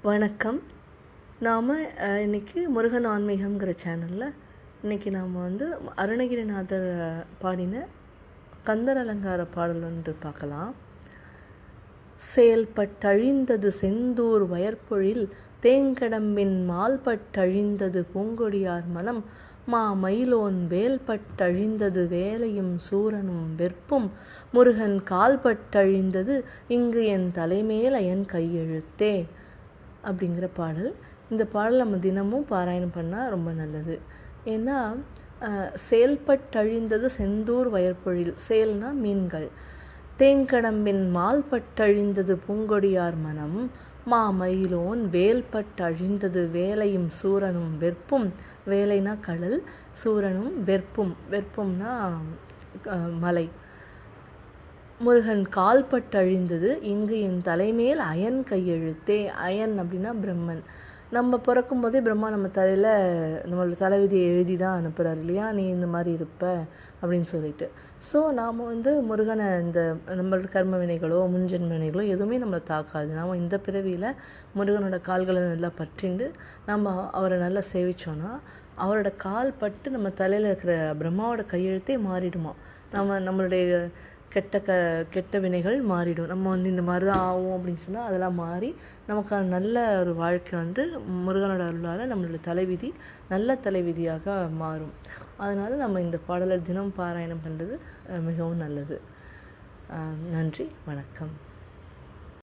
வணக்கம். நாம் இன்றைக்கி முருகன் ஆன்மீகம்ங்கிற சேனலில் இன்றைக்கி நாம் அருணகிரிநாதர் பாடின கந்தர் அலங்கார பாடல் ஒன்று பார்க்கலாம். செயல்பட்டழிந்தது செந்தூர் வயற்பொழில் தேங்கடம்பின் மால்பட்டழிந்தது பூங்கொடியார் மனம் மயிலோன் வேல்பட்டழிந்தது வேலையும் சூரனும் வெற்பும் முருகன் கால்பட்டழிந்தது இங்கு என் தலைமேல் என் கையெழுத்தே அப்படிங்கிற பாடல். இந்த பாடல் நம்ம தினமும் பாராயணம் பண்ணால் ரொம்ப நல்லது. ஏன்னா செயல்பட்டழிந்தது செந்தூர் வயற்பொழில், செயல்னா மீன்கள். தேங்கடம்பின் மால்பட்டழிந்தது பூங்கொடியார் மனம் மயிலோன் வேல்பட்டழிந்தது வேலையும் சூரனும் வெற்பும். வேலைனா கடல், சூரனும் வெற்பும்னா மலை. முருகன் கால்பட்டழிந்தது இங்கு என் தலைமேல் அயன் கையெழுத்தே. அயன் அப்படின்னா பிரம்மன். நம்ம பிறக்கும் போதே பிரம்மா நம்ம தலையில் நம்மளோட தலைவிதியை எழுதி தான் அனுப்புகிறார் இல்லையா, நீ இந்த மாதிரி இருப்ப அப்படின்னு சொல்லிட்டு. ஸோ நாம் முருகனை இந்த நம்மளோட கர்ம வினைகளோ முன்ஜென்ம வினைகளோ எதுவுமே நம்மளை தாக்காது. நாம் இந்த பிறவியில் முருகனோட கால்களை நல்லா பற்றிண்டு நம்ம அவரை நல்லா சேவிச்சோன்னா அவரோட கால் பட்டு நம்ம தலையில் இருக்கிற பிரம்மாவோட கையெழுத்தே மாறிடுமா. நம்மளுடைய கெட்ட வினைகள் மாறிடும். நம்ம இந்த மாதிரி தான் ஆகும் அப்படின்னு சொன்னால் அதெல்லாம் மாறி நமக்கான நல்ல ஒரு வாழ்க்கை முருகனோட அருளால் நம்மளோட தலைவிதி நல்ல தலைவிதியாக மாறும். அதனால் நம்ம இந்த பாடலை தினம் பாராயணம் பண்ணுறது மிகவும் நல்லது. நன்றி, வணக்கம்.